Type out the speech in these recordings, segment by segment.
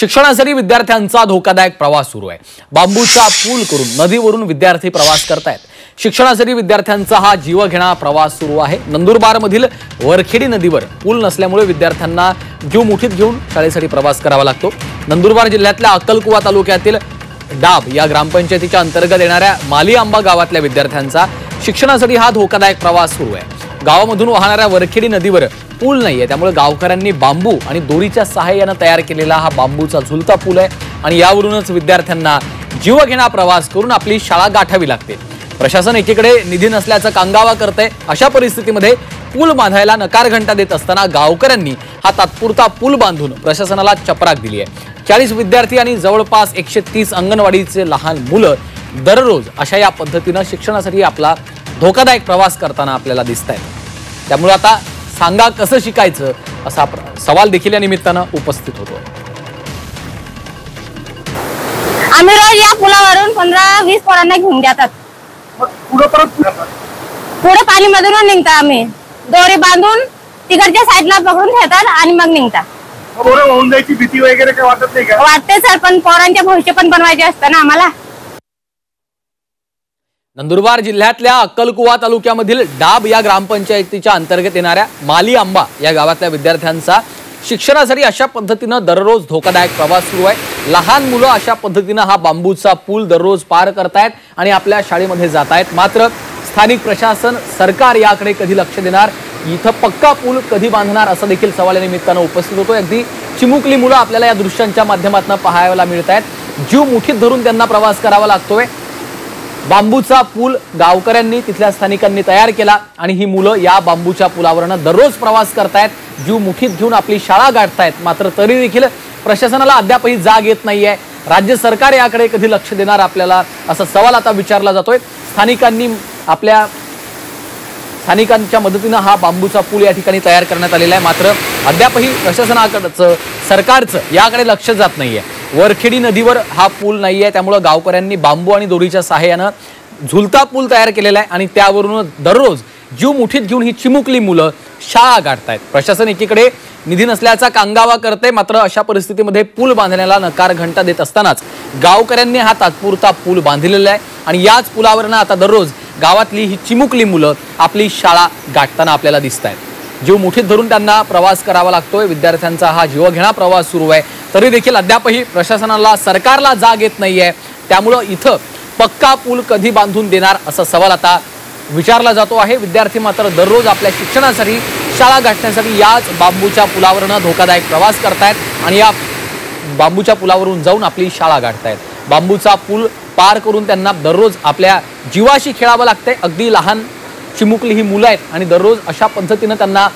शिक्षणासाठी विद्यार्थ्यांचा धोकादायक प्रवास सुरू आहे। बांबूचा पूल करून नदीवरून विद्यार्थी प्रवास करतायत। शिक्षणासाठी विद्यार्थ्यांचा हा जीवघेणा प्रवास सुरू आहे। नंदुरबारमधील वरखेडी नदीवर पूल नसल्यामुळे विद्यार्थ्यांना जीव मुठीत घेऊन शाळेसाठी प्रवास करावा लागतो। नंदुरबार जिल्ह्यातल्या अक्कलकुवा तालुक्यातील डाब या ग्रामपंचायतीच्या अंतर्गत येणाऱ्या माली आंबा गावातल्या विद्यार्थ्यांचा शिक्षणासाठी हा धोकादायक प्रवास सुरू आहे। गावामधून वाहणाऱ्या वरखेडी नदीवर पूल नाहीये, त्यामुळे गावकऱ्यांनी बांबू आणि दोरीच्या सहाय्याने तयार केलेला हा बांबूचा झुलता पूल आहे आणि यावरूनच विद्यार्थ्यांना जीवघेणा प्रवास करून आपली शाळा गाठावी लागते। प्रशासन एकीकडे निधी नसल्याचा कांगावा करते, अशा परिस्थितीमध्ये पूल बांधायला नकार घंटा देत असताना गावकऱ्यांनी हा तात्पुरता पूल बांधून प्रशासनाला चपराक दिली आहे। 40 विद्यार्थी आणि जवळपास 130 अंगणवाडीचे लहान मुलं दररोज अशा या पद्धतीने शिक्षणासाठी आपला धोकादायक प्रवास करताना आपल्याला दिसतायत। त्यामुळे आता सांगा कसं शिकायचं असा सवाल देखील या निमित्तानं उपस्थित होतो। आम्ही रोज या पुलावरून 15-20 पोरांना घेऊन जातात। पुढे पाणी मधून निघता, आम्ही दोरे बांधून तिकडच्या साईडला पकडून ठेवतात आणि मग निघतात। वाहून जायची भीती वगैरे काय वाटत नाही का? वाटते सर, पण पोरांचे भविष्य पण बनवायचे असतं ना आम्हाला। नंदुरबार जिल्ह्यातल्या अक्कलकुवा तालुक्यामधील डाब या ग्रामपंचायतीच्या अंतर्गत येणाऱ्या माली आंबा या गावातल्या विद्यार्थ्यांचा शिक्षणासाठी अशा पद्धतीनं दररोज धोकादायक प्रवास सुरू आहे। लहान मुलं अशा पद्धतीनं हा बांबूचा पूल दररोज पार करतायत आणि आपल्या शाळेमध्ये जातायत। मात्र स्थानिक प्रशासन, सरकार याकडे कधी लक्ष देणार, इथं पक्का पूल कधी बांधणार असा देखील सवाल या निमित्तानं उपस्थित होतो। अगदी चिमुकली मुलं आपल्याला या दृश्यांच्या माध्यमातून पाहायला मिळत आहेत। जीव मुठीत धरून त्यांना प्रवास करावा लागतोय। बांबूचा पूल गावकऱ्यांनी, तिथल्या स्थानिकांनी तयार केला आणि ही मुलं या बांबूच्या पुलावरनं दररोज प्रवास करतायत, जीव मुठीत घेऊन आपली शाळा गाठतायत। मात्र तरी देखील प्रशासनाला अद्यापही जाग येत नाहीये। राज्य सरकार याकडे कधी लक्ष देणार आपल्याला असा सवाल आता विचारला जातोय। स्थानिकांच्या मदतीनं हा बांबूचा पूल या ठिकाणी तयार करण्यात आलेला आहे। मात्र अद्यापही प्रशासनाकडचं, सरकारचं याकडे लक्ष जात नाहीये। वरखेडी नदीवर हा पूल नाहीये, त्यामुळे गावकऱ्यांनी बांबू आणि दोरीच्या सहाय्यानं झुलता पूल तयार केलेला आहे आणि त्यावरून दररोज जीव मुठीत घेऊन ही चिमुकली मुलं शाळा गाठतायत। प्रशासन एकीकडे निधी नसल्याचा कांगावा करते, मात्र अशा परिस्थितीमध्ये पूल बांधण्याला नकार घंटा देत असतानाच गावकऱ्यांनी हा तात्पुरता पूल बांधलेला आहे आणि याच पुलावरनं आता दररोज गावातली ही चिमुकली मुलं आपली शाळा गाठताना आपल्याला दिसतायत। जीव मुठीत धरून त्यांना प्रवास करावा लागतोय। विद्यार्थ्यांचा हा जीवघेणा प्रवास सुरू आहे, तरी देखील अद्यापही प्रशासनाला, सरकारला जाग येत नाहीये। त्यामुळे इथं पक्का पूल कधी बांधून देणार असा सवाल आता विचारला जातो आहे। विद्यार्थी मात्र दररोज आपल्या शिक्षणासाठी, शाळा गाठण्यासाठी याच बांबूच्या पुलावरनं धोकादायक प्रवास करतायत आणि या बांबूच्या पुलावरून जाऊन आपली शाळा गाठतायत। बांबूचा पूल पार करून त्यांना दररोज आपल्या जीवाशी खेळावं लागतंय। अगदी लहान चिमुकली ही मुलं आहेत आणि दररोज अशा पद्धतीनं त्यांना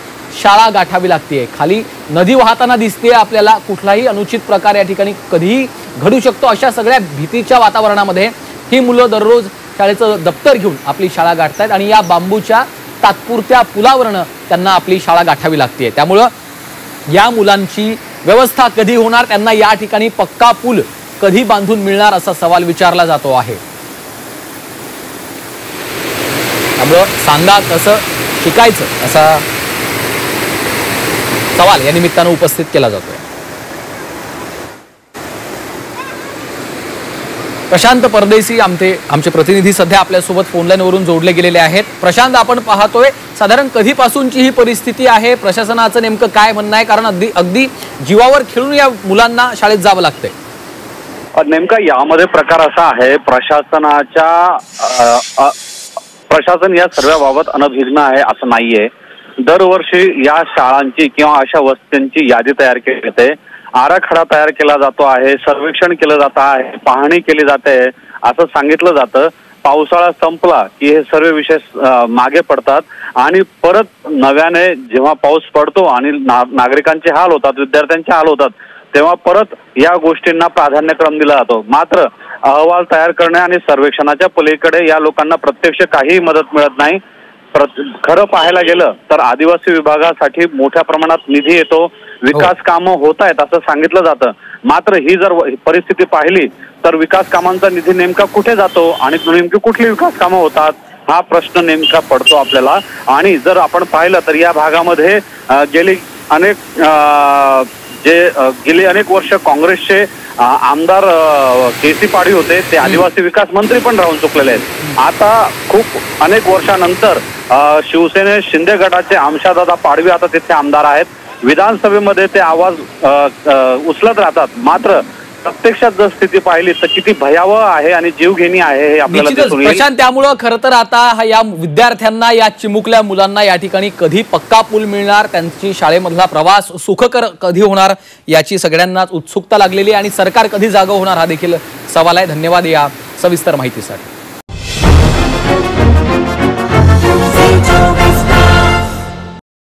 शाळा गाठावी लागते। खाली नदी वाहताना दिसते आपल्याला, कुठलाही अनुचित प्रकार या ठिकाणी कधीही घडू शकतो। अशा सगळ्या भीतीच्या वातावरणामध्ये ही मुलं दररोज शाळेचं दप्तर घेऊन आपली शाळा गाठतायत आणि या बांबूच्या तात्पुरत्या पुलावरनं त्यांना आपली शाळा गाठावी लागते। त्यामुळं या मुलांची व्यवस्था कधी होणार, त्यांना या ठिकाणी पक्का पूल कधी बांधून मिळणार असा सवाल विचारला जातो आहे। त्यामुळं सांगा कसं शिकायचं असा सवाल या निमित्तानं उपस्थित केला जातोय। प्रशांत परदेशी आमचे प्रतिनिधी सध्या आपल्यासोबत फोनलाईनवरून जोडले गेलेले आहेत। प्रशांत, आपण पाहतोय साधारण कधीपासूनची ही परिस्थिती आहे, प्रशासनाचं नेमकं काय म्हणणं आहे? कारण अगदी जीवावर खेळून या मुलांना शाळेत जावं लागतंय। नेमका यामध्ये प्रकार असा आहे, प्रशासन या सर्वाबाबत अनभिज्ञ आहे असं नाहीये। दरवर्षी या शाळांची किंवा अशा वस्त्यांची यादी तयार केली जाते, आराखडा तयार केला जातो आहे, सर्वेक्षण केलं जात आहे, पाहणी केली जाते असं सांगितलं जातं। पावसाळा संपला की हे सर्व विषय मागे पडतात आणि परत नव्याने जेव्हा पाऊस पडतो आणि नागरिकांचे हाल होतात, विद्यार्थ्यांचे हाल होतात, तेव्हा परत या गोष्टींना प्राधान्यक्रम दिला जातो। मात्र अहवाल तयार करणे आणि सर्वेक्षणाच्या पलीकडे या लोकांना प्रत्यक्ष काही मदत मिळत नाही। खरं पाहायला गेलं तर आदिवासी विभागासाठी मोठ्या प्रमाणात निधी येतो, विकास कामं होत आहेत असं सांगितलं जातं। मात्र ही जर परिस्थिती पाहिली तर विकास कामांचा निधी नेमका कुठे जातो आणि नेमकी कुठली विकास कामं होतात हा प्रश्न नेमका पडतो आपल्याला। आणि जर आपण पाहिलं तर या भागामध्ये गेली अनेक जे गेली अनेक वर्ष काँग्रेसचे आमदार केसी पाडवी होते, ते आदिवासी विकास मंत्री पण राहून चुकलेले आहेत. आता खूप अनेक वर्षानंतर शिवसेने शिंदे गटाचे आमशादादा पाडवी आता तिथे आमदार आहेत. विधानसभेमध्ये ते आवाज उचलत राहतात. मात्र प्रत्यक्षात जर स्थिती पाहिली तर किती भयावह आहे आणि जीवघेणी आहे हे आपल्याला दिसून येईल. प्रशांत, त्यामुळं खरं तर आता या विद्यार्थ्यांना, या चिमुकल्या मुलांना या ठिकाणी कधी पक्का पूल मिळणार, त्यांची शाळेमधला प्रवास सुखकर कधी होणार याची सगळ्यांनाच उत्सुकता लागलेली आहे आणि सरकार कधी जागं होणार हा देखील सवाल आहे. धन्यवाद या सविस्तर माहितीसाठी.